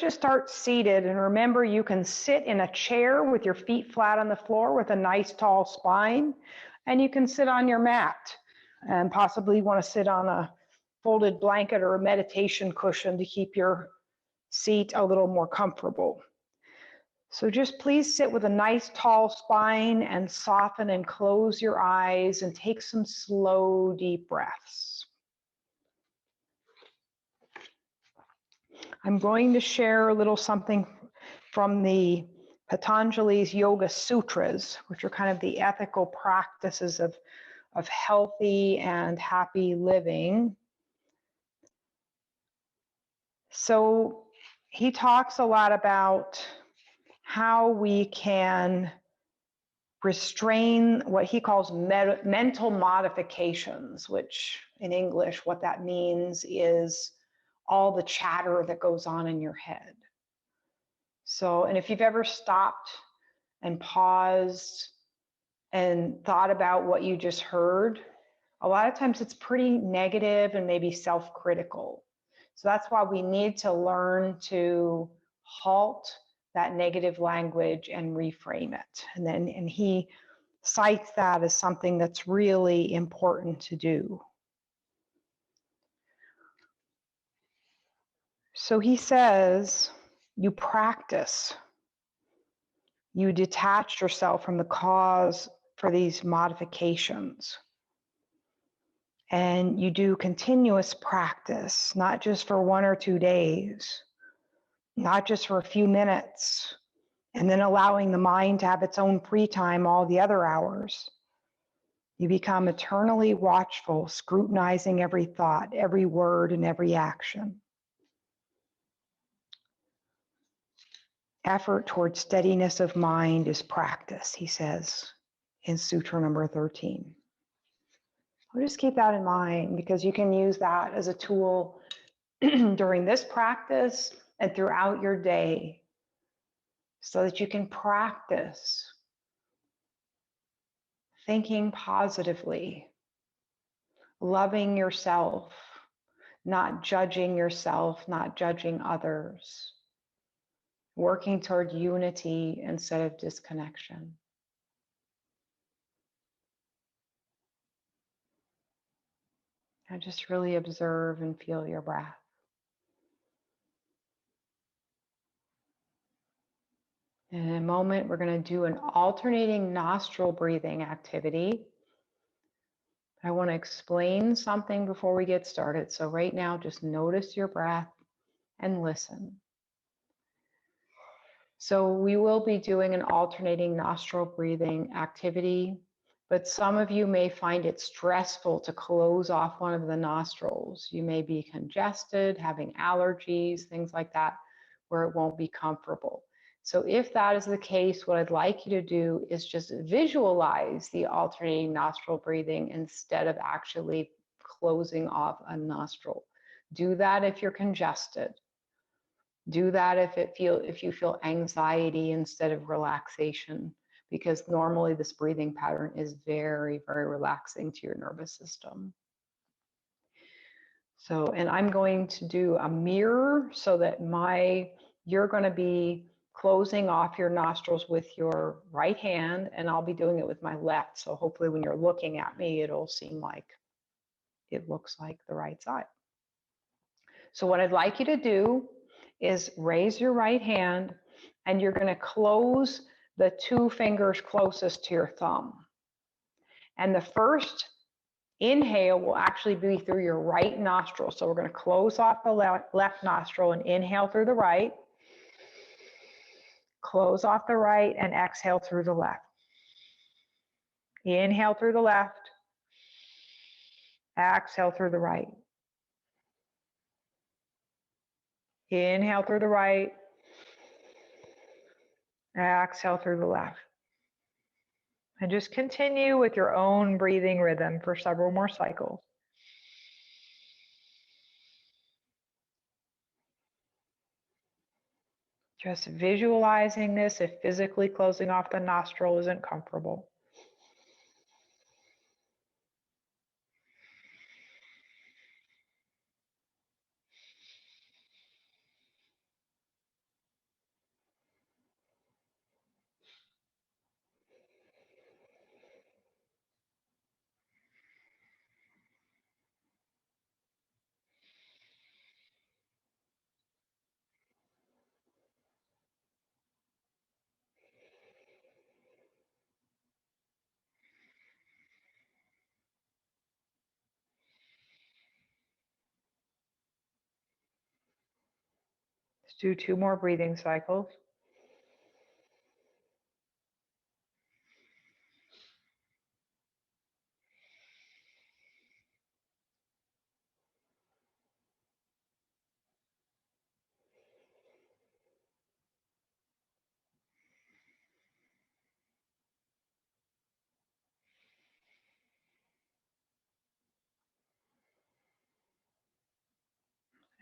just start seated, and remember you can sit in a chair with your feet flat on the floor with a nice tall spine, and you can sit on your mat and possibly want to sit on a folded blanket or a meditation cushion to keep your seat a little more comfortable. So just please sit with a nice tall spine and soften and close your eyes and take some slow, deep breaths. I'm going to share a little something from the Patanjali's Yoga Sutras, which are kind of the ethical practices of healthy and happy living. So he talks a lot about how we can restrain what he calls mental modifications, which in English, what that means is all the chatter that goes on in your head. So, and if you've ever stopped and paused and thought about what you just heard, a lot of times it's pretty negative and maybe self-critical. So that's why we need to learn to halt that negative language and reframe it. And he cites that as something that's really important to do. So he says, you practice. You detach yourself from the cause for these modifications. And you do continuous practice, not just for 1 or 2 days, not just for a few minutes, and then allowing the mind to have its own free time all the other hours. You become eternally watchful, scrutinizing every thought, every word, and every action. Effort towards steadiness of mind is practice, he says in Sutra number 13. I'll just keep that in mind because you can use that as a tool during this practice and throughout your day so that you can practice thinking positively, loving yourself, not judging yourself, not judging others, working toward unity instead of disconnection. And just really observe and feel your breath. In a moment, we're going to do an alternating nostril breathing activity. I want to explain something before we get started. So right now, just notice your breath and listen. So we will be doing an alternating nostril breathing activity, but some of you may find it stressful to close off one of the nostrils. You may be congested, having allergies, things like that, where it won't be comfortable. So if that is the case, what I'd like you to do is just visualize the alternating nostril breathing instead of actually closing off a nostril. Do that if you're congested. Do that if you feel anxiety instead of relaxation, because normally this breathing pattern is very, very relaxing to your nervous system. So, and I'm going to do a mirror so that you're going to be closing off your nostrils with your right hand, and I'll be doing it with my left. So hopefully when you're looking at me, it'll seem like it looks like the right side. So what I'd like you to do is raise your right hand, and you're going to close the 2 fingers closest to your thumb. And the first inhale will actually be through your right nostril. So we're going to close off the left nostril and inhale through the right. Close off the right and exhale through the left. Inhale through the left. Exhale through the right. Inhale through the right. Exhale through the left. And just continue with your own breathing rhythm for several more cycles. Just visualizing this if physically closing off the nostril isn't comfortable. Let's do 2 more breathing cycles.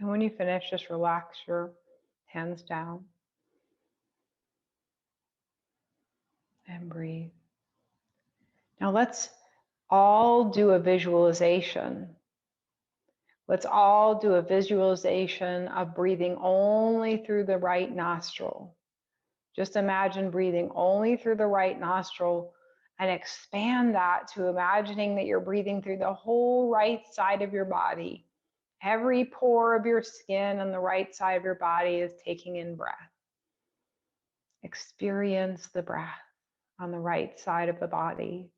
And when you finish, just relax your hands down and breathe. Now let's all do a visualization. Let's all do a visualization of breathing only through the right nostril. Just imagine breathing only through the right nostril and expand that to imagining that you're breathing through the whole right side of your body. Every pore of your skin on the right side of your body is taking in breath. Experience the breath on the right side of the body.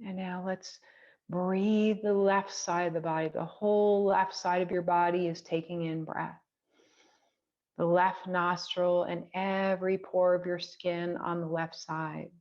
And now let's breathe the left side of the body. The whole left side of your body is taking in breath. The left nostril and every pore of your skin on the left side.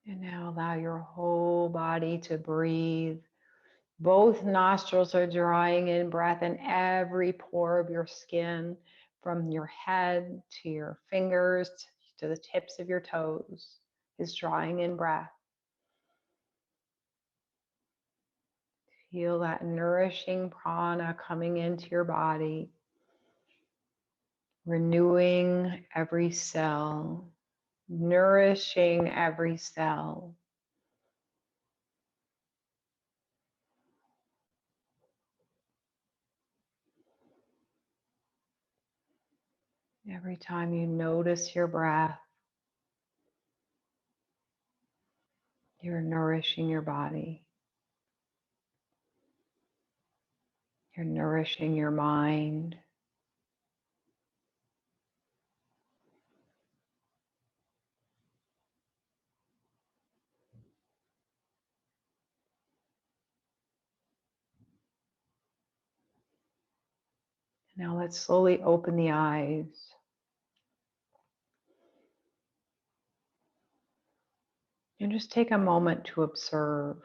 And now allow your whole body to breathe. Both nostrils are drawing in breath, and every pore of your skin, from your head to your fingers to the tips of your toes, is drawing in breath. Feel that nourishing prana coming into your body, renewing every cell, nourishing every cell. Every time you notice your breath, you're nourishing your body. You're nourishing your mind. Now let's slowly open the eyes. And just take a moment to observe.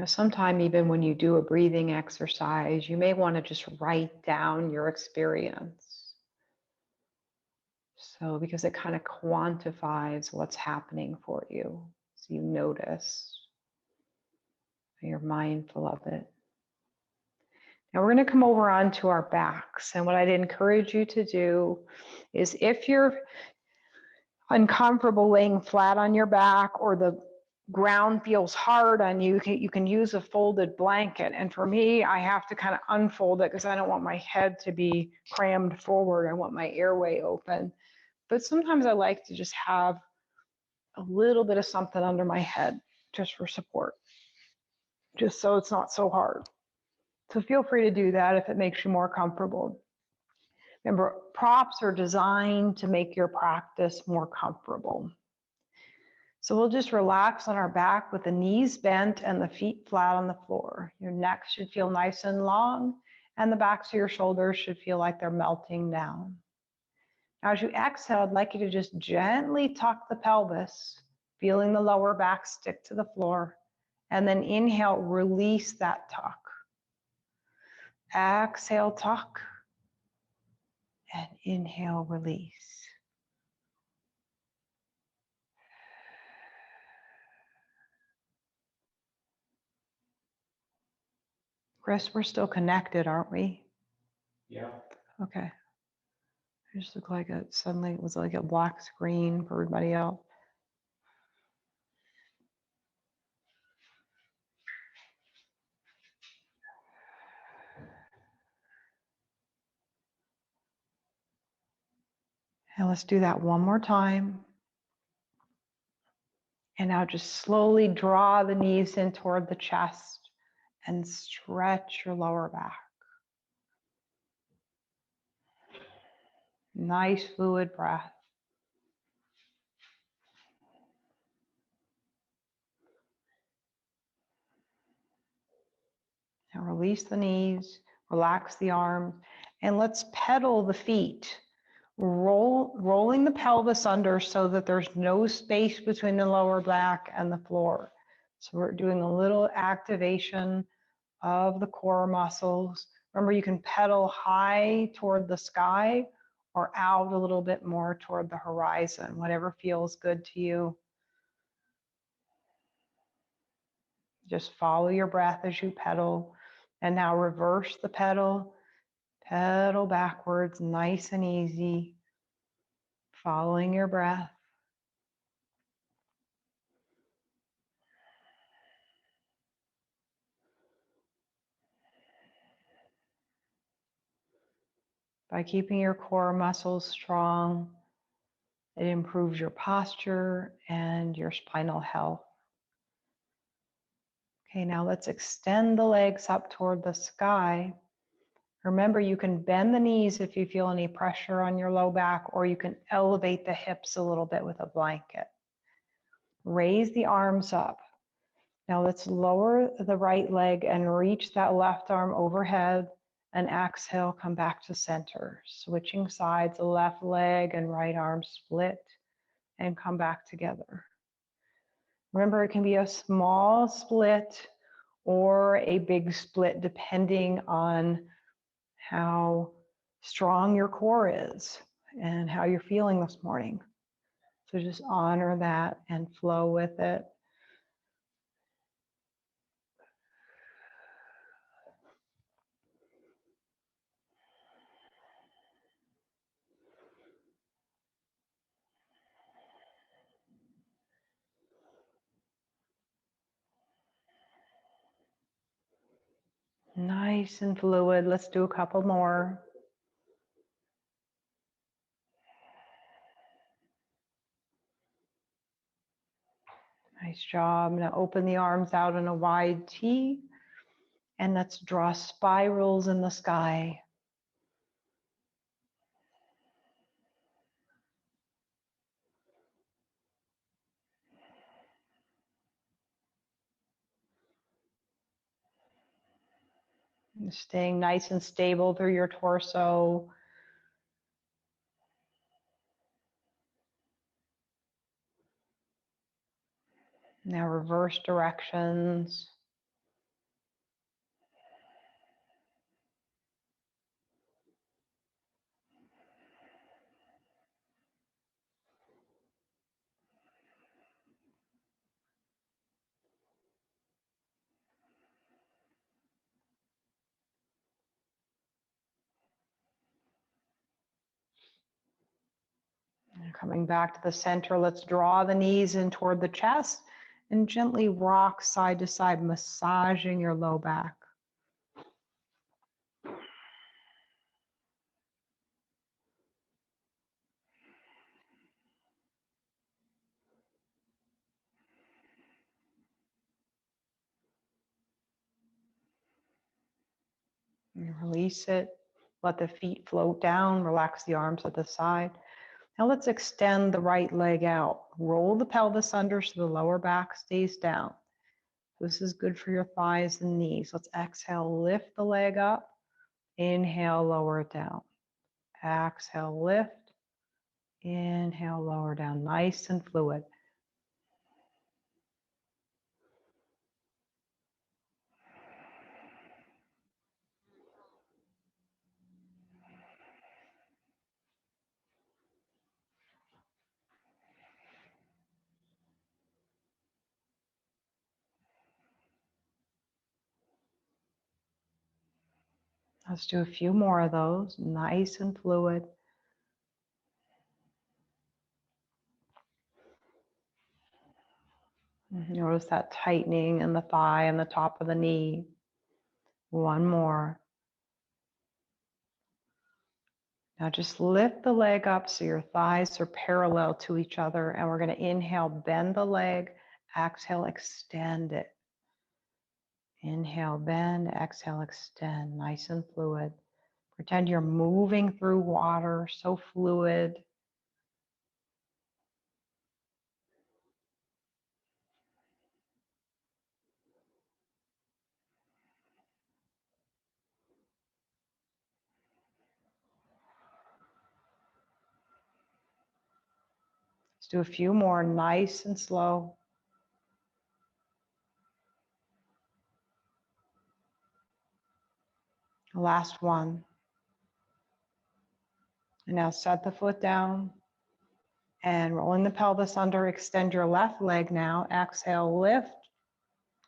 Sometime even when you do a breathing exercise, you may want to just write down your experience. So, because it kind of quantifies what's happening for you. So you notice, you're mindful of it. Now we're going to come over onto our backs. And what I'd encourage you to do is, if you're uncomfortable laying flat on your back or the ground feels hard on you, you can use a folded blanket. And for me, I have to kind of unfold it because I don't want my head to be crammed forward. I want my airway open. But sometimes I like to just have a little bit of something under my head just for support, just so it's not so hard. So feel free to do that if it makes you more comfortable. Remember, props are designed to make your practice more comfortable. So we'll just relax on our back with the knees bent and the feet flat on the floor. Your neck should feel nice and long, and the backs of your shoulders should feel like they're melting down. Now, as you exhale, I'd like you to just gently tuck the pelvis, feeling the lower back stick to the floor, And then inhale, release that tuck. Exhale, tuck. And inhale, release. Chris, we're still connected, aren't we? Yeah. Okay. It just looked like suddenly it was like a black screen for everybody else. And let's do that one more time. And now just slowly draw the knees in toward the chest and stretch your lower back. Nice fluid breath. Now release the knees, relax the arms, and let's pedal the feet. Rolling the pelvis under so that there's no space between the lower back and the floor. So we're doing a little activation of the core muscles. Remember, you can pedal high toward the sky or out a little bit more toward the horizon, whatever feels good to you. Just follow your breath as you pedal. And now reverse the pedal. Pedal backwards, nice and easy, following your breath. By keeping your core muscles strong, it improves your posture and your spinal health. Okay, now let's extend the legs up toward the sky. Remember, you can bend the knees if you feel any pressure on your low back, or you can elevate the hips a little bit with a blanket. Raise the arms up. Now let's lower the right leg and reach that left arm overhead, and exhale, come back to center. Switching sides, the left leg and right arm split and come back together. Remember, it can be a small split or a big split depending on how strong your core is and how you're feeling this morning. So just honor that and flow with it. Nice and fluid. Let's do a couple more. Nice job. Now open the arms out in a wide T, and let's draw spirals in the sky. And staying nice and stable through your torso. Now reverse directions. And coming back to the center, let's draw the knees in toward the chest and gently rock side to side, massaging your low back. And release it. Let the feet float down. Relax the arms at the side. Now let's extend the right leg out. Roll the pelvis under so the lower back stays down. This is good for your thighs and knees. Let's exhale, lift the leg up. Inhale, lower it down. Exhale, lift. Inhale, lower down. Nice and fluid. Let's do a few more of those, nice and fluid. Notice that tightening in the thigh and the top of the knee. One more. Now just lift the leg up so your thighs are parallel to each other, and we're going to inhale, bend the leg, exhale, extend it. Inhale, bend, exhale, extend, nice and fluid. Pretend you're moving through water, so fluid. Let's do a few more, nice and slow. Last one. And now set the foot down and rolling the pelvis under, extend your left leg now. Exhale, lift.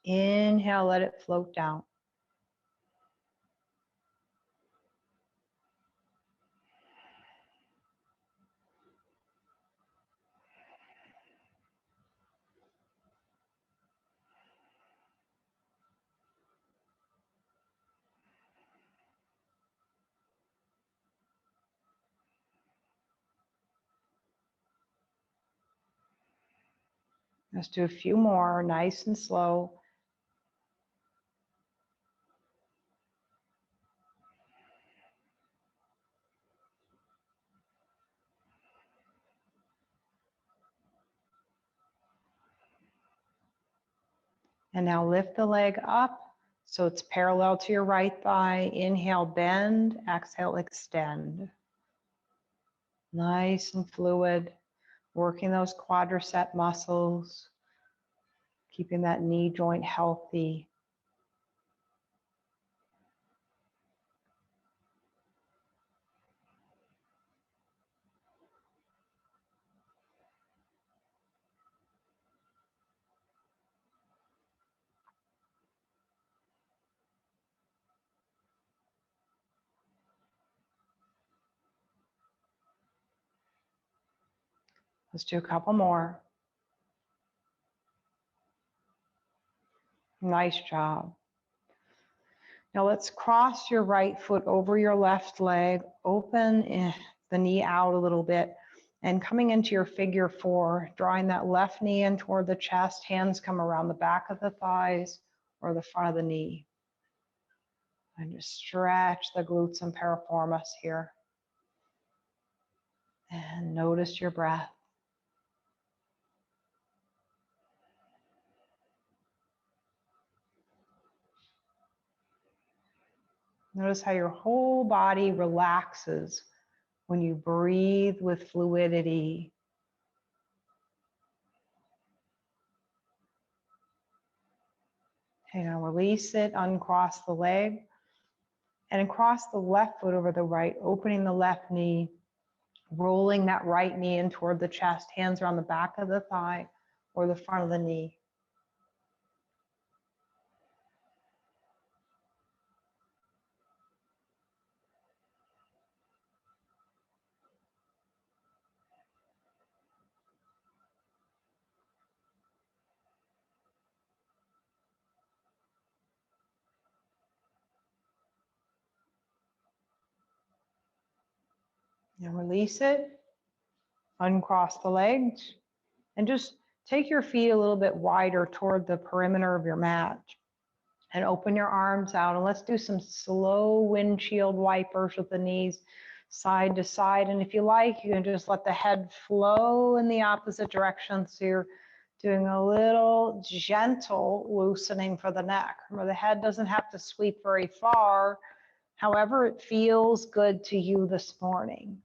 Inhale, let it float down. Let's do a few more, nice and slow. And now lift the leg up so it's parallel to your right thigh. Inhale, bend. Exhale, extend. Nice and fluid. Working those quadricep muscles. Keeping that knee joint healthy. Let's do a couple more. Nice job. Now let's cross your right foot over your left leg, open the knee out a little bit, and coming into your figure four, drawing that left knee in toward the chest, hands come around the back of the thighs or the front of the knee. And just stretch the glutes and piriformis here. And notice your breath. Notice how your whole body relaxes when you breathe with fluidity. Okay, now release it, uncross the leg, and cross the left foot over the right, opening the left knee, rolling that right knee in toward the chest, hands around the back of the thigh or the front of the knee. Now release it, uncross the legs, and just take your feet a little bit wider toward the perimeter of your mat and open your arms out. And let's do some slow windshield wipers with the knees side to side. And if you like, you can just let the head flow in the opposite direction. So you're doing a little gentle loosening for the neck. Remember, the head doesn't have to sweep very far. However, it feels good to you this morning.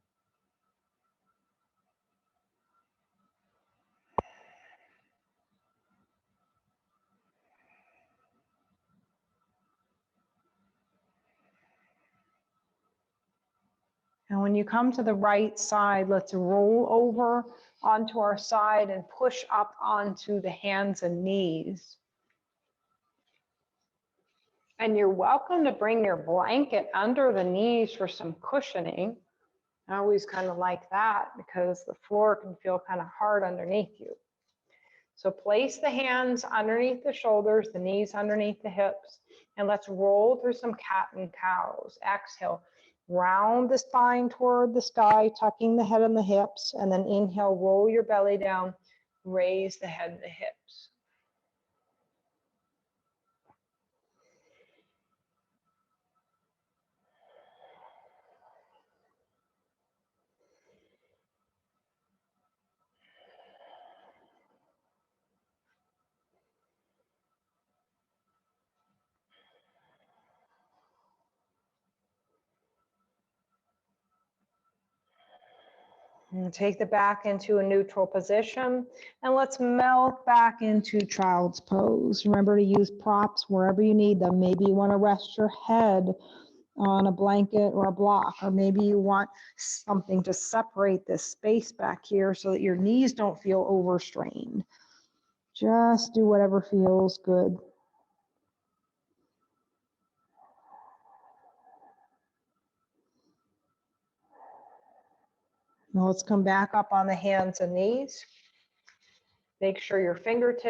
And when you come to the right side, let's roll over onto our side and push up onto the hands and knees. And you're welcome to bring your blanket under the knees for some cushioning. I always kind of like that because the floor can feel kind of hard underneath you. So place the hands underneath the shoulders, the knees underneath the hips, and let's roll through some cat and cows. Exhale, round the spine toward the sky, tucking the head and the hips, and then inhale, roll your belly down, raise the head and the hips. And take the back into a neutral position, and let's melt back into child's pose. Remember to use props wherever you need them. Maybe you want to rest your head on a blanket or a block, or maybe you want something to separate this space back here so that your knees don't feel overstrained. Just do whatever feels good. Now let's come back up on the hands and knees. Make sure your fingers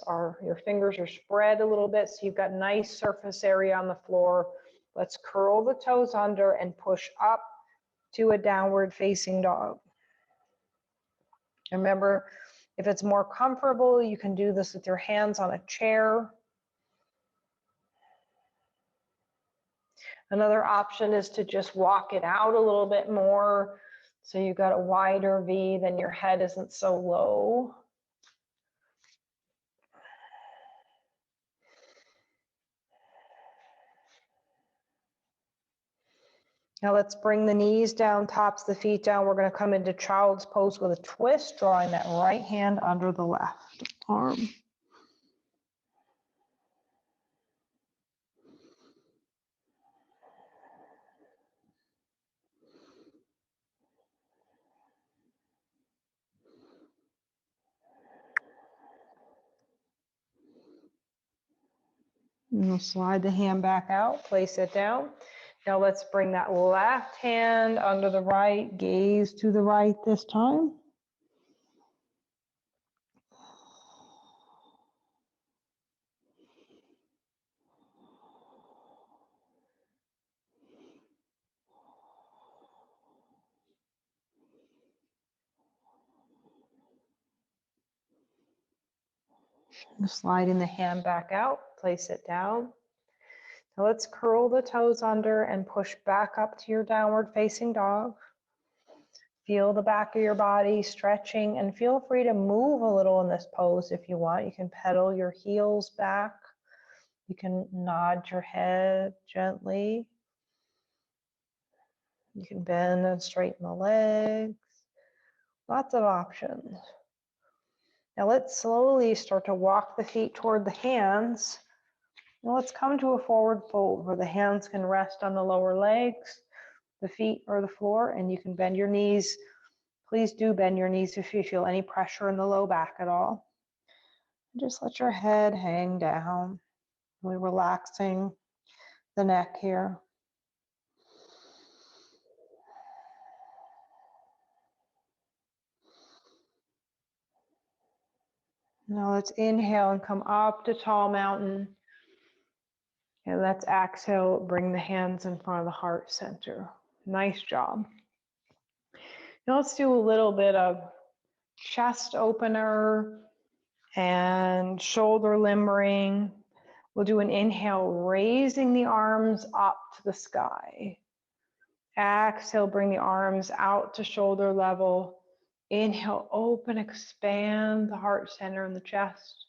are spread a little bit so you've got nice surface area on the floor. Let's curl the toes under and push up to a downward facing dog. Remember, if it's more comfortable, you can do this with your hands on a chair. Another option is to just walk it out a little bit more so you've got a wider V, then your head isn't so low. Now let's bring the knees down, tops the feet down. We're going to come into child's pose with a twist, drawing that right hand under the left arm. And we'll slide the hand back out, place it down. Now let's bring that left hand under the right, gaze to the right this time. Sliding the hand back out, place it down. Now let's curl the toes under and push back up to your downward facing dog. Feel the back of your body stretching, and feel free to move a little in this pose if you want. You can pedal your heels back. You can nod your head gently. You can bend and straighten the legs. Lots of options. Now let's slowly start to walk the feet toward the hands. Now let's come to a forward fold where the hands can rest on the lower legs, the feet or the floor, and you can bend your knees. Please do bend your knees if you feel any pressure in the low back at all. Just let your head hang down, really relaxing the neck here. Now let's inhale and come up to tall mountain. And let's exhale, bring the hands in front of the heart center. Nice job. Now let's do a little bit of chest opener and shoulder limbering. We'll do an inhale, raising the arms up to the sky. Exhale, bring the arms out to shoulder level. Inhale, open, expand the heart center and the chest.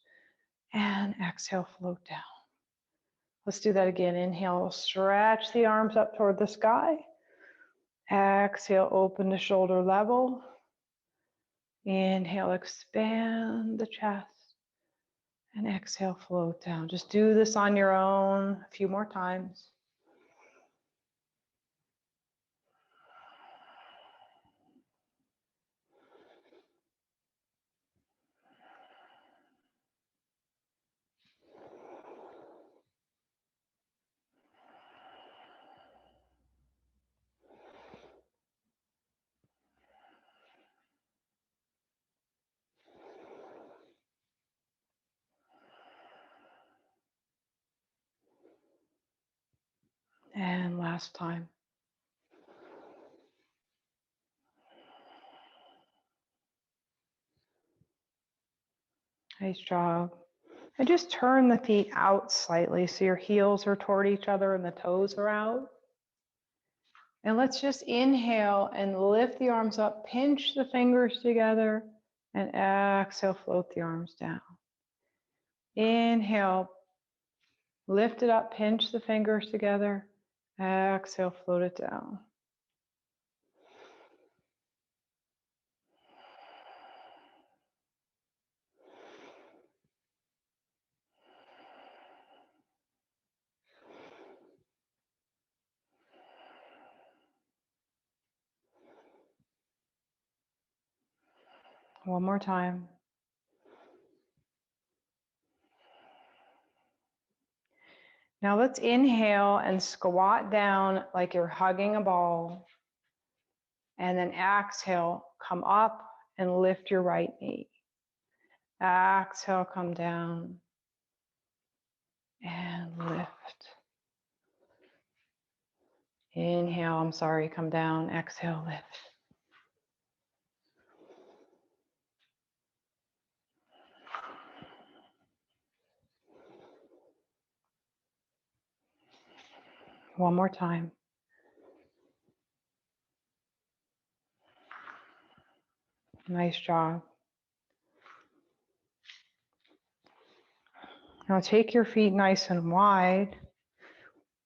And exhale, float down. Let's do that again. Inhale, stretch the arms up toward the sky. Exhale, open to shoulder level. Inhale, expand the chest. And exhale, float down. Just do this on your own a few more times. And last time. Nice job. And just turn the feet out slightly so your heels are toward each other and the toes are out. And let's just inhale and lift the arms up, pinch the fingers together, and exhale, float the arms down. Inhale, lift it up, pinch the fingers together, exhale, float it down. One more time. Now let's inhale and squat down like you're hugging a ball. And then exhale, come up and lift your right knee. Exhale, come down and lift. Inhale, come down. Exhale, lift. One more time. Nice job. Now take your feet nice and wide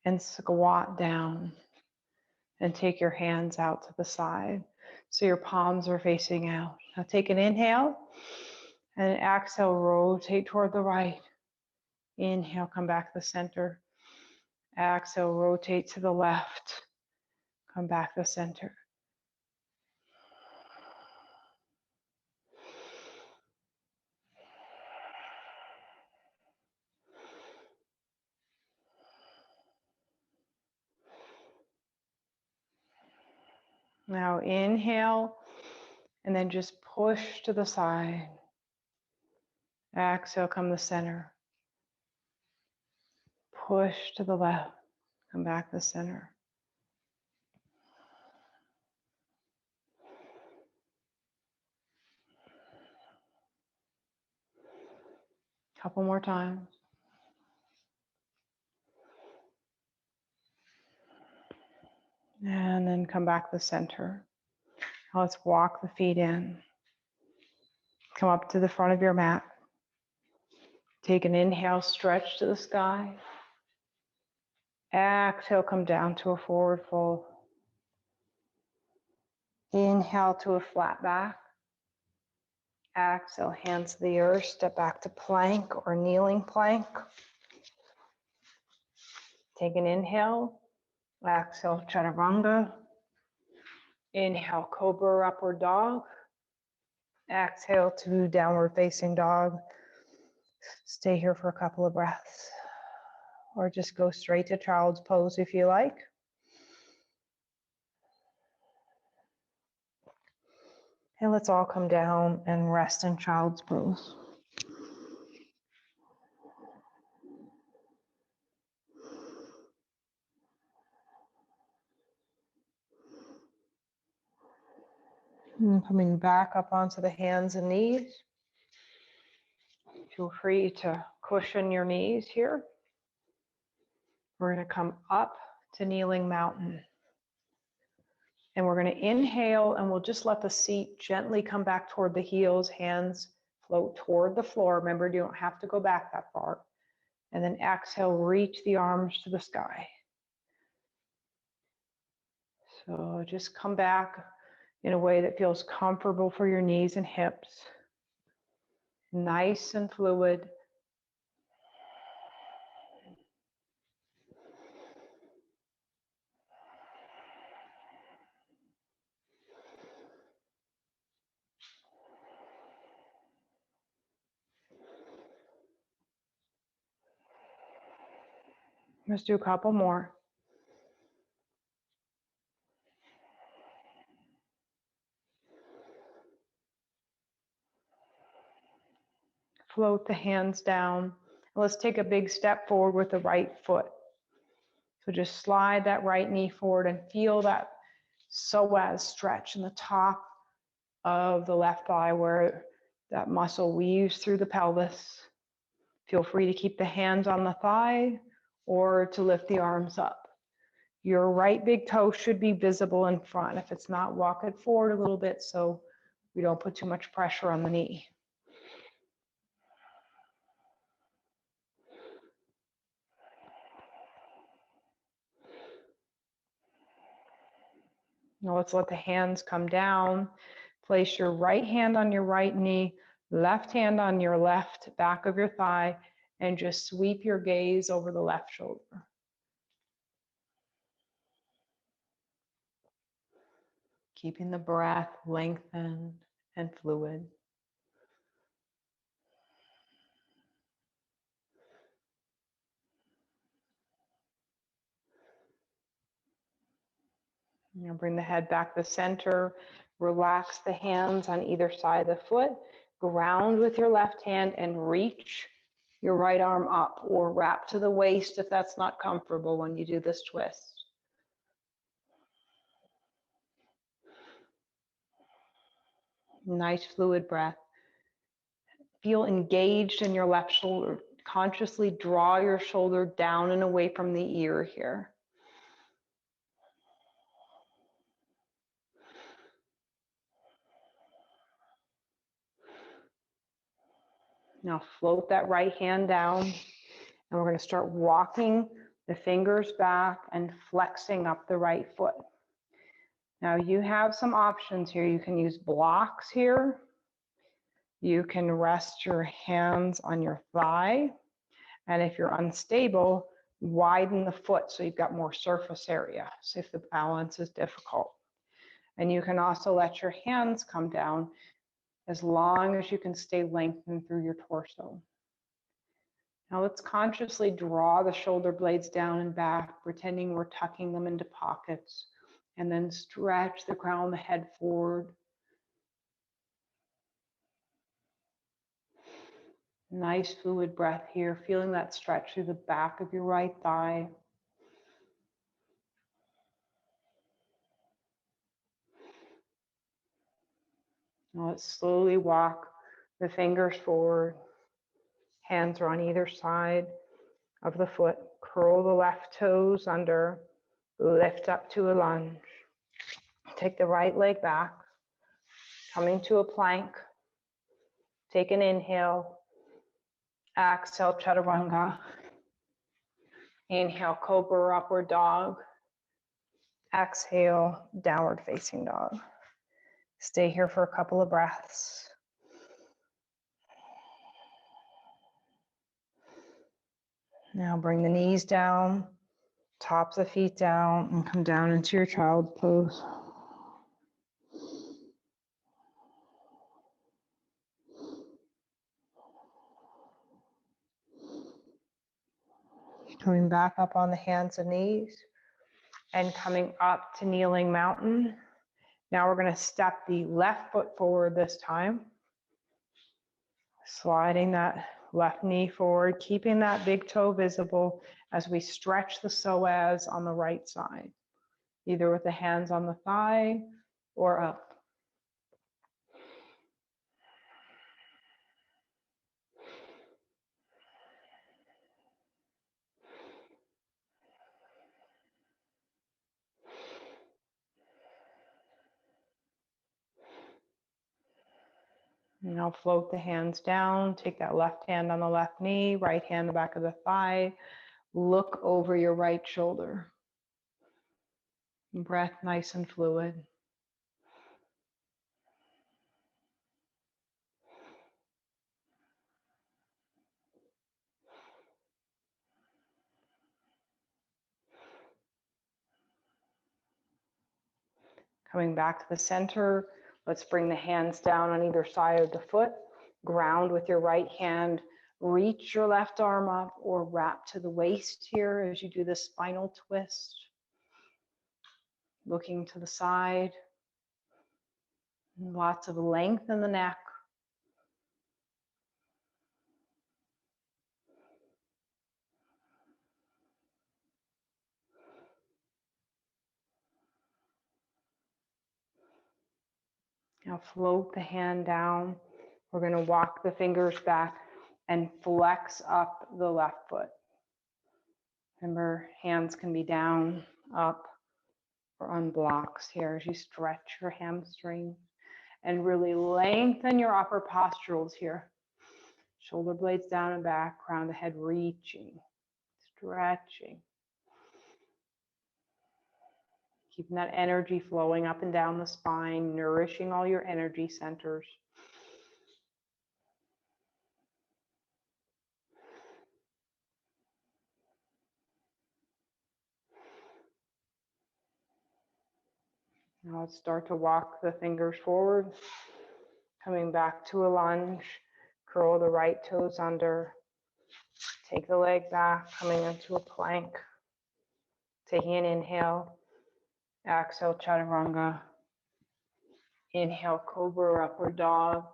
and squat down and take your hands out to the side so your palms are facing out. Now take an inhale and exhale, rotate toward the right. Inhale, come back to the center. Exhale, rotate to the left. Come back to the center. Now inhale and then just push to the side. Exhale, come to the center. Push to the left. Come back to the center. Couple more times. And then come back to the center. Now let's walk the feet in. Come up to the front of your mat. Take an inhale, stretch to the sky. Exhale, come down to a forward fold. Inhale to a flat back. Exhale, hands to the earth, step back to plank or kneeling plank. Take an inhale. Exhale, chaturanga. Inhale, cobra or upward dog. Exhale to downward facing dog. Stay here for a couple of breaths. Or just go straight to child's pose if you like. And let's all come down and rest in child's pose. And coming back up onto the hands and knees. Feel free to cushion your knees here. We're going to come up to kneeling mountain. And we're going to inhale and we'll just let the seat gently come back toward the heels, hands float toward the floor. Remember, you don't have to go back that far. And then exhale, reach the arms to the sky. So just come back in a way that feels comfortable for your knees and hips. Nice and fluid. Let's do a couple more. Float the hands down. Let's take a big step forward with the right foot. So just slide that right knee forward and feel that psoas stretch in the top of the left thigh where that muscle weaves through the pelvis. Feel free to keep the hands on the thigh or to lift the arms up. Your right big toe should be visible in front. If it's not, walk it forward a little bit so we don't put too much pressure on the knee. Now let's let the hands come down. Place your right hand on your right knee, left hand on your left back of your thigh, and just sweep your gaze over the left shoulder. Keeping the breath lengthened and fluid. Now bring the head back to center. Relax the hands on either side of the foot. Ground with your left hand and reach your right arm up or wrap to the waist if that's not comfortable when you do this twist. Nice fluid breath. Feel engaged in your left shoulder. Consciously draw your shoulder down and away from the ear here. Now float that right hand down, and we're going to start walking the fingers back and flexing up the right foot. Now you have some options here. You can use blocks here. You can rest your hands on your thigh. And if you're unstable, widen the foot so you've got more surface area, so if the balance is difficult. And you can also let your hands come down as long as you can stay lengthened through your torso. Now let's consciously draw the shoulder blades down and back, pretending we're tucking them into pockets, and then stretch the crown of the head forward. Nice fluid breath here, feeling that stretch through the back of your right thigh. Now let's slowly walk the fingers forward. Hands are on either side of the foot. Curl the left toes under. Lift up to a lunge. Take the right leg back. Coming to a plank. Take an inhale. Exhale, chaturanga. Inhale, cobra or upward dog. Exhale, downward facing dog. Stay here for a couple of breaths. Now bring the knees down, tops of the feet down, and come down into your child's pose. Coming back up on the hands and knees and coming up to kneeling mountain. Now we're going to step the left foot forward this time. Sliding that left knee forward, keeping that big toe visible as we stretch the psoas on the right side, either with the hands on the thigh or up. Now float the hands down, take that left hand on the left knee, right hand the back of the thigh, look over your right shoulder. Breath nice and fluid. Coming back to the center, let's bring the hands down on either side of the foot. Ground with your right hand. Reach your left arm up or wrap to the waist here as you do the spinal twist. Looking to the side. Lots of length in the neck. Now float the hand down. We're going to walk the fingers back and flex up the left foot. Remember, hands can be down, up, or on blocks here as you stretch your hamstring and really lengthen your upper posturals here. Shoulder blades down and back, crown of the head reaching, stretching. Keeping that energy flowing up and down the spine, nourishing all your energy centers. Now let's start to walk the fingers forward, coming back to a lunge. Curl the right toes under. Take the leg back, coming into a plank. Taking an inhale. Exhale, chaturanga. Inhale, cobra or upward dog.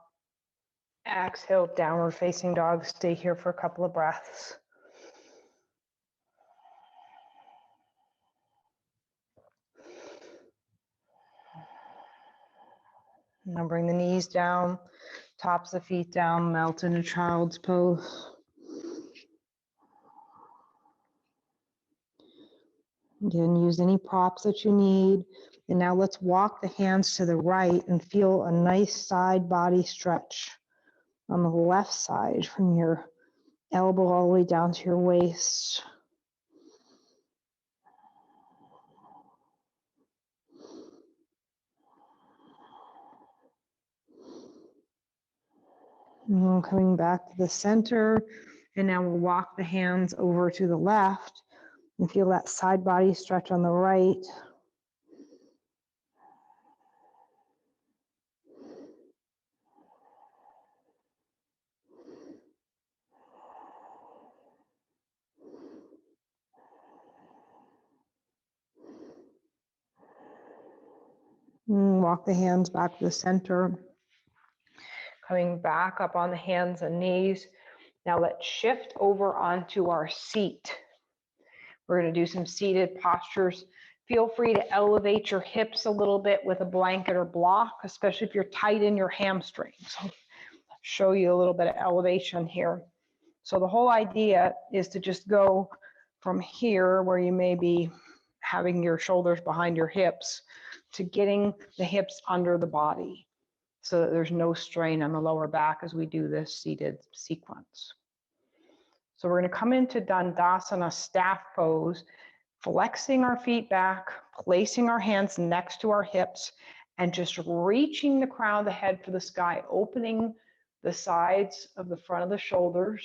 Exhale, downward facing dog. Stay here for a couple of breaths. Now bring the knees down, tops of the feet down, melt into child's pose. Again, use any props that you need. And now let's walk the hands to the right and feel a nice side body stretch on the left side from your elbow all the way down to your waist. And coming back to the center, and now we'll walk the hands over to the left and feel that side body stretch on the right. And walk the hands back to the center. Coming back up on the hands and knees. Now let's shift over onto our seat. We're going to do some seated postures. Feel free to elevate your hips a little bit with a blanket or block, especially if you're tight in your hamstrings. I'll show you a little bit of elevation here. So the whole idea is to just go from here, where you may be having your shoulders behind your hips, to getting the hips under the body so that there's no strain on the lower back as we do this seated sequence. So we're going to come into Dandasana staff pose, flexing our feet back, placing our hands next to our hips, and just reaching the crown of the head for the sky, opening the sides of the front of the shoulders,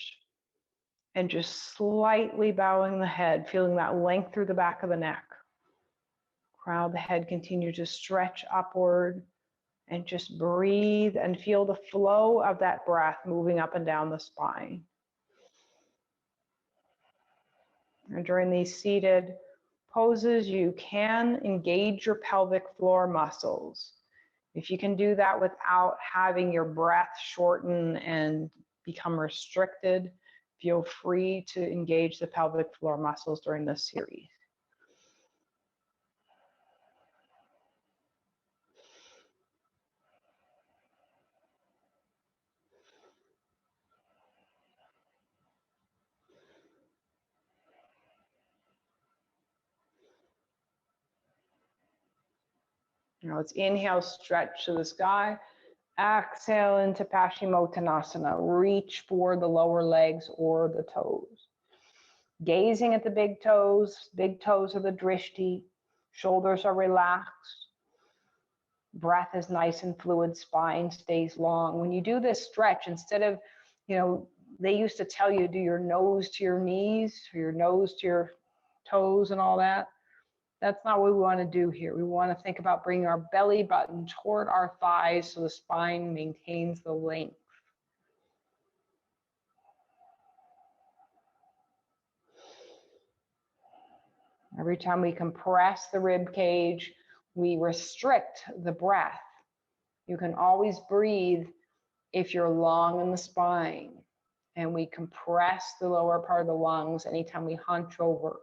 and just slightly bowing the head, feeling that length through the back of the neck. Crown of the head continue to stretch upward, and just breathe and feel the flow of that breath moving up and down the spine. And during these seated poses, you can engage your pelvic floor muscles. If you can do that without having your breath shorten and become restricted, feel free to engage the pelvic floor muscles during this series. Now let's inhale, stretch to the sky. Exhale into Paschimottanasana. Reach for the lower legs or the toes. Gazing at the big toes are the drishti. Shoulders are relaxed. Breath is nice and fluid. Spine stays long. When you do this stretch, instead of, they used to tell you do your nose to your knees or your nose to your toes and all that. That's not what we want to do here. We want to think about bringing our belly button toward our thighs so the spine maintains the length. Every time we compress the rib cage, we restrict the breath. You can always breathe if you're long in the spine, and we compress the lower part of the lungs anytime we hunch over.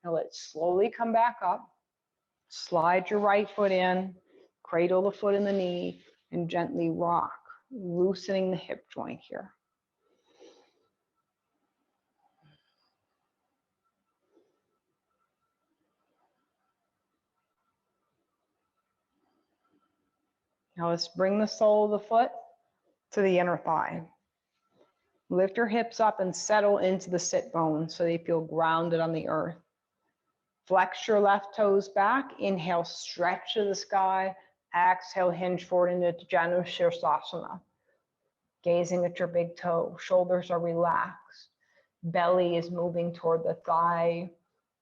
Now let's slowly come back up. Slide your right foot in, cradle the foot in the knee, and gently rock, loosening the hip joint here. Now let's bring the sole of the foot to the inner thigh. Lift your hips up and settle into the sit bones so they feel grounded on the earth. Flex your left toes back. Inhale, stretch to the sky. Exhale, hinge forward into Shavasana. Gazing at your big toe. Shoulders are relaxed. Belly is moving toward the thigh,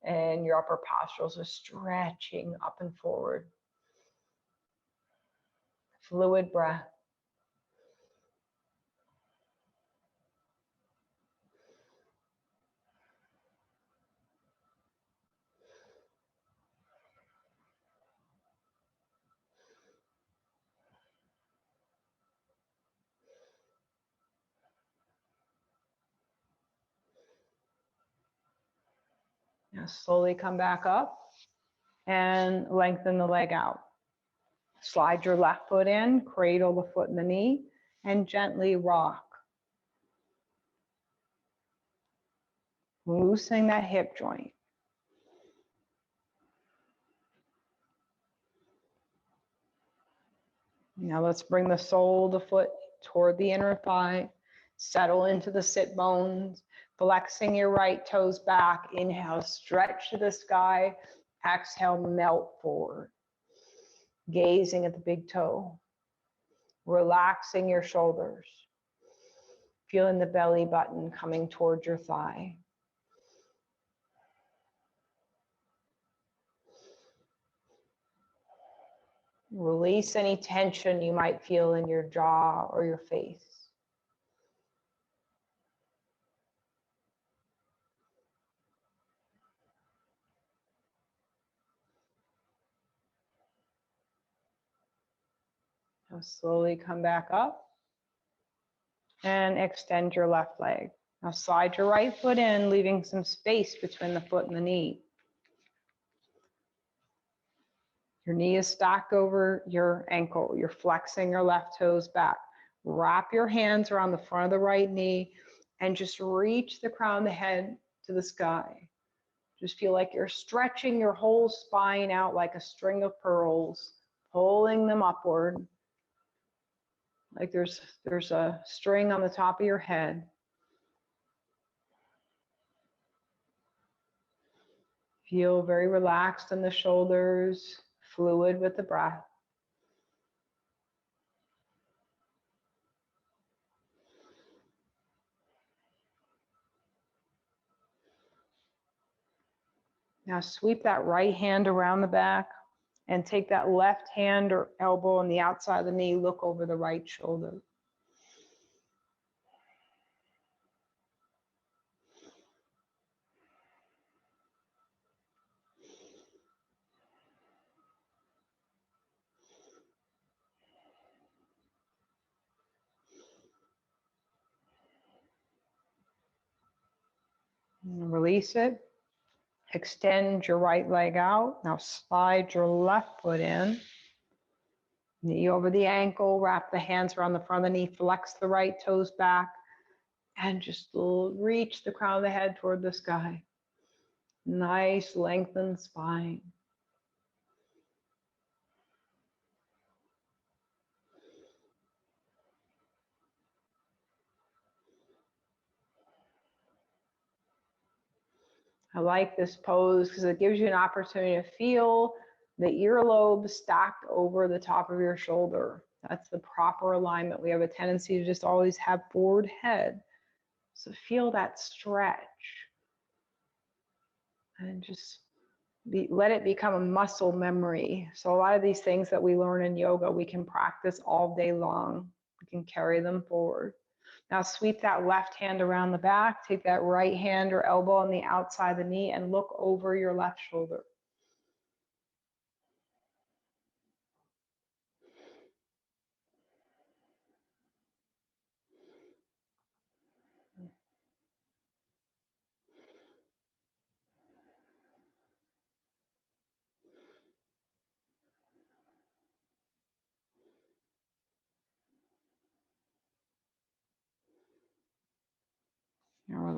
and your upper postules are stretching up and forward. Fluid breath. Now slowly come back up and lengthen the leg out. Slide your left foot in, cradle the foot in the knee, and gently rock. Loosening that hip joint. Now let's bring the sole of the foot toward the inner thigh. Settle into the sit bones, flexing your right toes back. Inhale, stretch to the sky. Exhale, melt forward. Gazing at the big toe. Relaxing your shoulders. Feeling the belly button coming towards your thigh. Release any tension you might feel in your jaw or your face. Now slowly come back up and extend your left leg. Now slide your right foot in, leaving some space between the foot and the knee. Your knee is stacked over your ankle. You're flexing your left toes back. Wrap your hands around the front of the right knee and just reach the crown of the head to the sky. Just feel like you're stretching your whole spine out like a string of pearls, pulling them upward. Like there's a string on the top of your head. Feel very relaxed in the shoulders, fluid with the breath. Now sweep that right hand around the back and take that left hand or elbow on the outside of the knee, look over the right shoulder. And release it. Extend your right leg out. Now slide your left foot in. Knee over the ankle, wrap the hands around the front of the knee, flex the right toes back, and just reach the crown of the head toward the sky. Nice lengthened spine. I like this pose because it gives you an opportunity to feel the earlobe stacked over the top of your shoulder. That's the proper alignment. We have a tendency to just always have forward head. So feel that stretch and just let it become a muscle memory. So a lot of these things that we learn in yoga, we can practice all day long. We can carry them forward. Now sweep that left hand around the back, take that right hand or elbow on the outside of the knee and look over your left shoulder.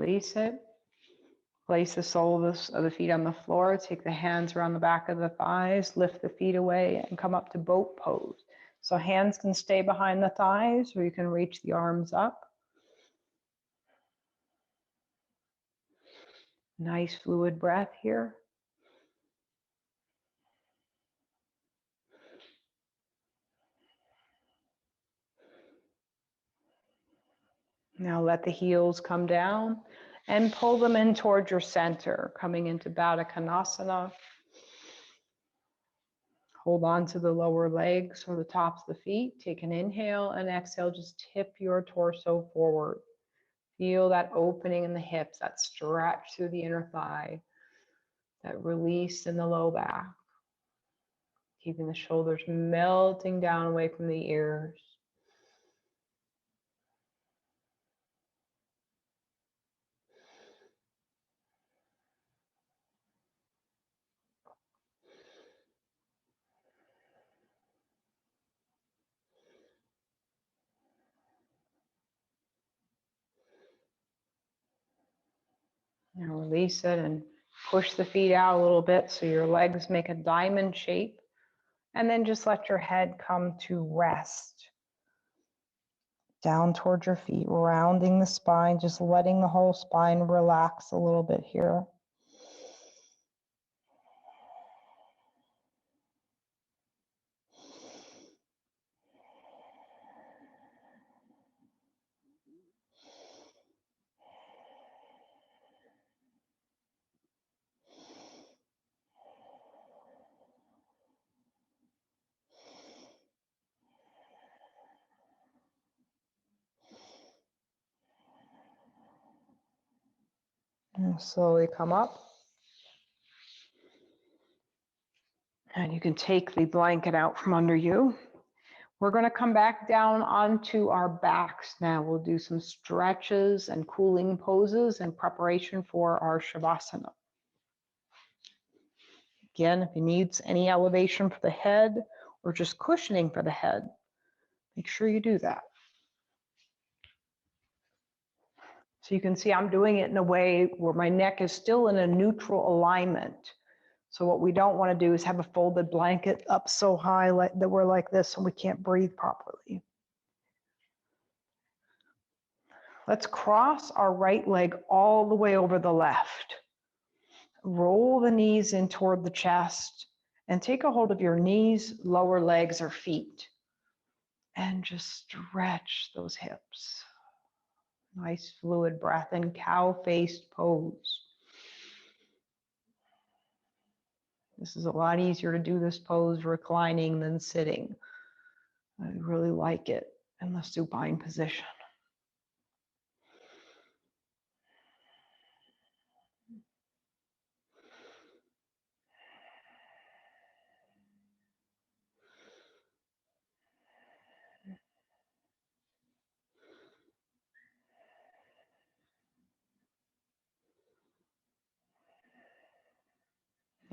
release it. Place the soles of the feet on the floor. Take the hands around the back of the thighs. Lift the feet away and come up to boat pose. So hands can stay behind the thighs, or you can reach the arms up. Nice fluid breath here. Now let the heels come down and pull them in towards your center, coming into Batakanasana. Hold on to the lower legs or the tops of the feet. Take an inhale and exhale. Just tip your torso forward. Feel that opening in the hips, that stretch through the inner thigh, that release in the low back. Keeping the shoulders melting down away from the ears. Now release it and push the feet out a little bit so your legs make a diamond shape. And then just let your head come to rest. Down towards your feet, rounding the spine, just letting the whole spine relax a little bit here. And slowly come up. And you can take the blanket out from under you. We're going to come back down onto our backs now. We'll do some stretches and cooling poses in preparation for our Shavasana. Again, if you need any elevation for the head or just cushioning for the head, make sure you do that. So you can see I'm doing it in a way where my neck is still in a neutral alignment. So what we don't want to do is have a folded blanket up so high that we're like this and we can't breathe properly. Let's cross our right leg all the way over the left. Roll the knees in toward the chest and take a hold of your knees, lower legs, or feet. And just stretch those hips. Nice fluid breath in cow-faced pose. This is a lot easier to do this pose reclining than sitting. I really like it in the supine position.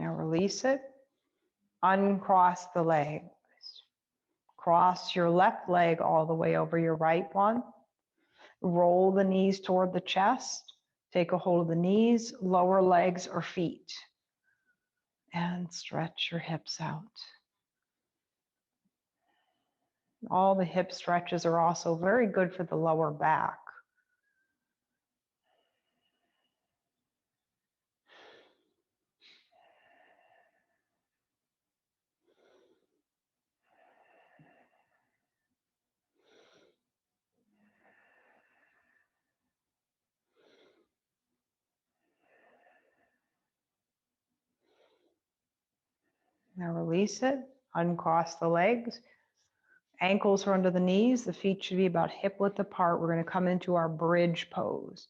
Now release it. Uncross the legs. Cross your left leg all the way over your right one. Roll the knees toward the chest. Take a hold of the knees, lower legs, or feet. And stretch your hips out. All the hip stretches are also very good for the lower back. Now release it, uncross the legs. Ankles are under the knees, the feet should be about hip width apart. We're going to come into our bridge pose.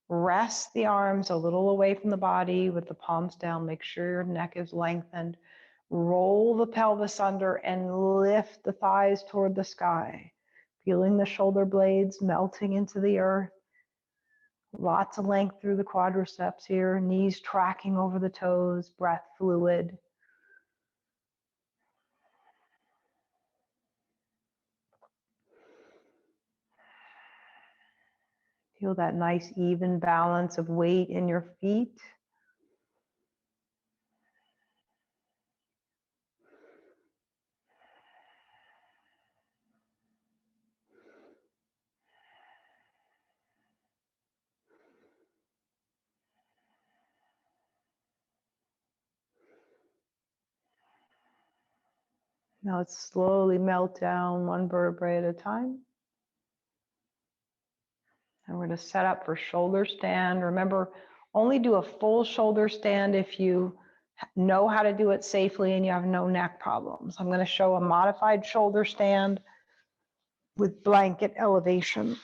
Rest the arms a little away from the body with the palms down. Make sure your neck is lengthened. Roll the pelvis under and lift the thighs toward the sky. Feeling the shoulder blades melting into the earth. Lots of length through the quadriceps here. Knees tracking over the toes, breath fluid. Feel that nice even balance of weight in your feet. Now let's slowly melt down one vertebrae at a time. And we're going to set up for shoulder stand. Remember, only do a full shoulder stand if you know how to do it safely and you have no neck problems. I'm going to show a modified shoulder stand with blanket elevation.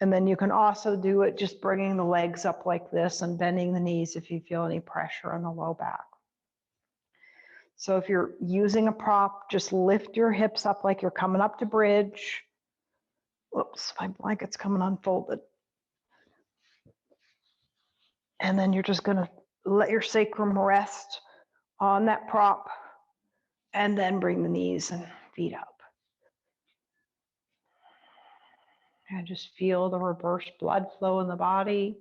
And then you can also do it just bringing the legs up like this and bending the knees if you feel any pressure on the low back. So if you're using a prop, just lift your hips up like you're coming up to bridge. Whoops, my blanket's coming unfolded. And then you're just going to let your sacrum rest on that prop and then bring the knees and feet up. And just feel the reverse blood flow in the body.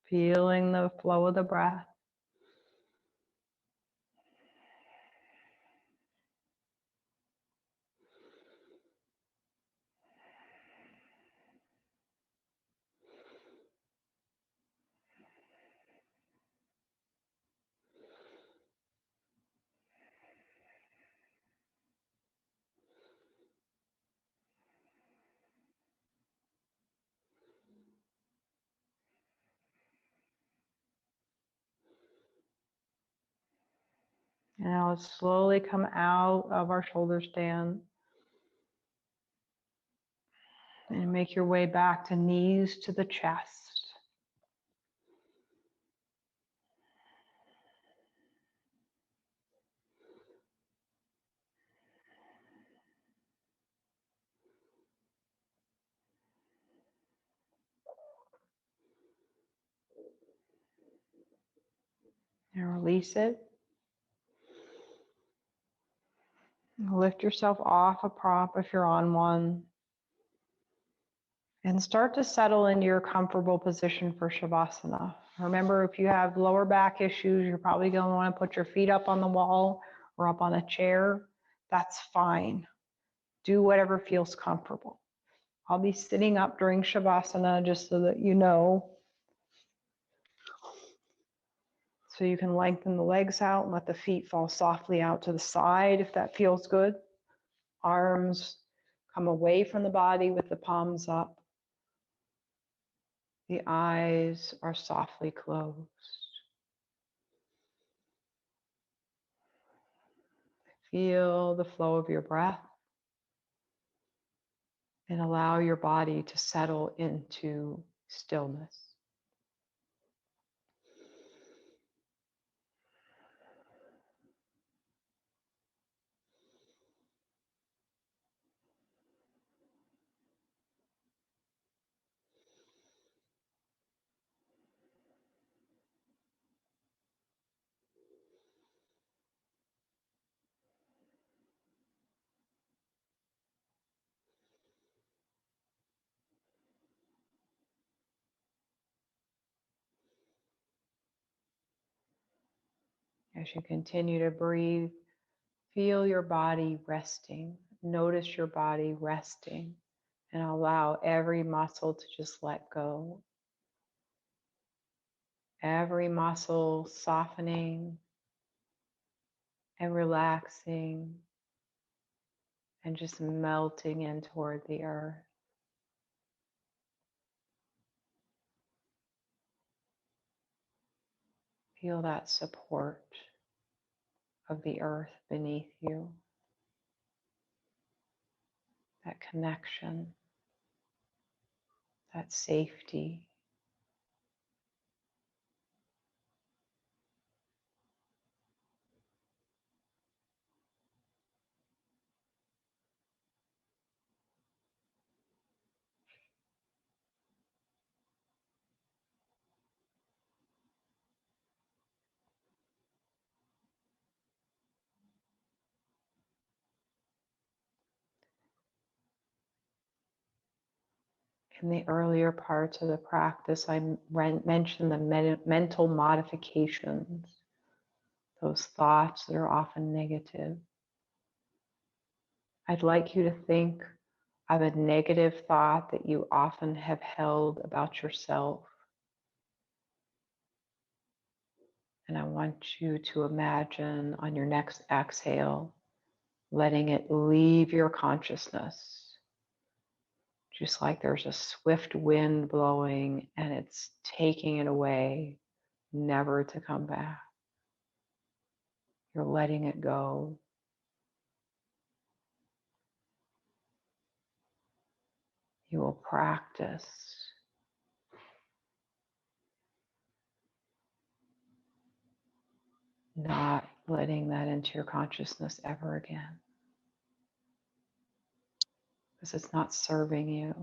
Feeling the flow of the breath. And now let's slowly come out of our shoulder stand and make your way back to knees to the chest. And release it. Lift yourself off a prop if you're on one. And start to settle into your comfortable position for Shavasana. Remember, if you have lower back issues, you're probably going to want to put your feet up on the wall or up on a chair. That's fine. Do whatever feels comfortable. I'll be sitting up during Shavasana just so that you know. So you can lengthen the legs out and let the feet fall softly out to the side if that feels good. Arms come away from the body with the palms up. The eyes are softly closed. Feel the flow of your breath and allow your body to settle into stillness. As you continue to breathe, feel your body resting. Notice your body resting and allow every muscle to just let go. Every muscle softening and relaxing and just melting in toward the earth. Feel that support of the earth beneath you, that connection, that safety. In the earlier parts of the practice, I mentioned the mental modifications, those thoughts that are often negative. I'd like you to think of a negative thought that you often have held about yourself. And I want you to imagine on your next exhale, letting it leave your consciousness. Just like there's a swift wind blowing and it's taking it away, never to come back. You're letting it go. You will practice not letting that into your consciousness ever again, because it's not serving you.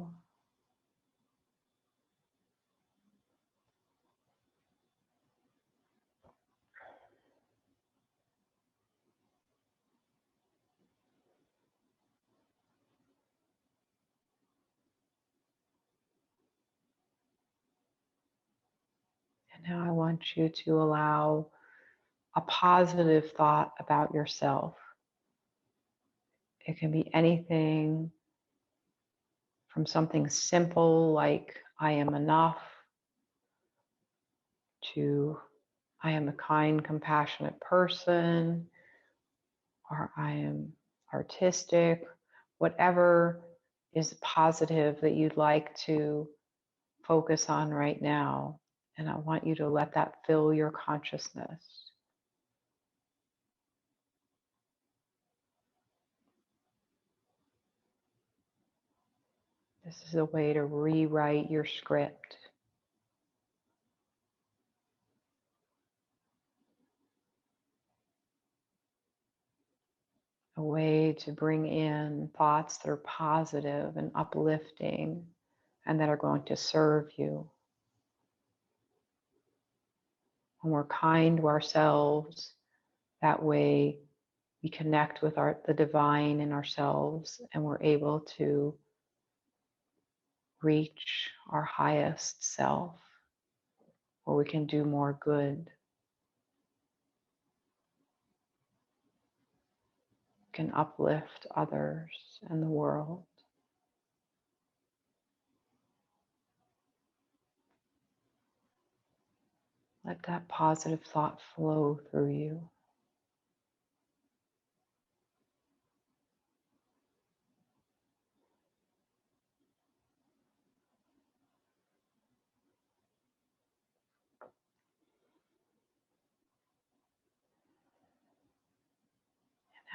And now I want you to allow a positive thought about yourself. It can be anything from something simple like I am enough to I am a kind, compassionate person, or I am artistic, whatever is positive that you'd like to focus on right now. And I want you to let that fill your consciousness. This is a way to rewrite your script. A way to bring in thoughts that are positive and uplifting and that are going to serve you. When we're kind to ourselves, that way we connect with the divine in ourselves and we're able to reach our highest self, where we can do more good. We can uplift others and the world. Let that positive thought flow through you.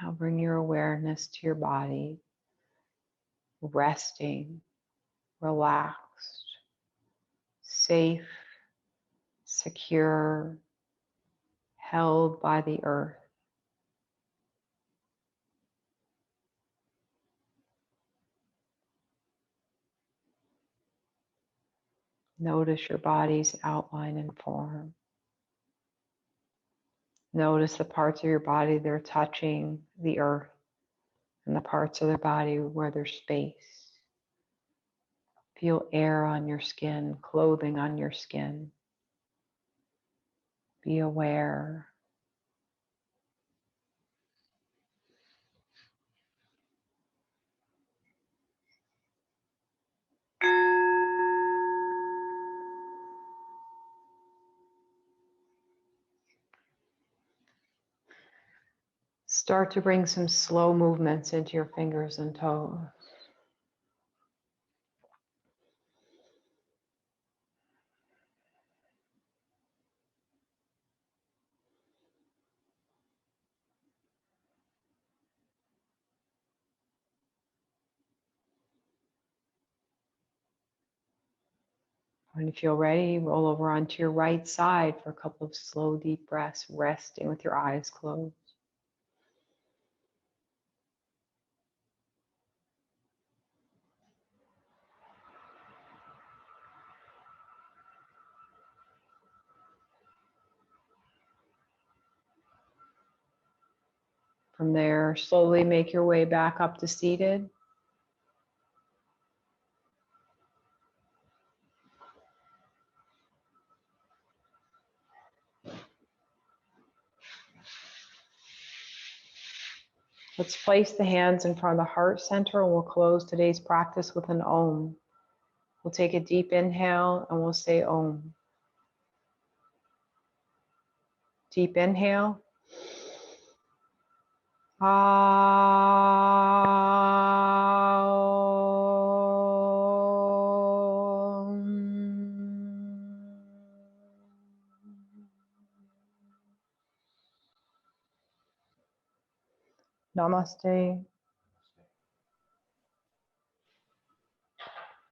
Now bring your awareness to your body, resting, relaxed, safe, secure, held by the earth. Notice your body's outline and form. Notice the parts of your body that are touching the earth and the parts of the body where there's space. Feel air on your skin, clothing on your skin. Be aware. Start to bring some slow movements into your fingers and toes. When you feel ready, roll over onto your right side for a couple of slow, deep breaths, resting with your eyes closed. From there, slowly make your way back up to seated. Let's place the hands in front of the heart center and we'll close today's practice with an Om. We'll take a deep inhale and we'll say Om. Deep inhale. Namaste.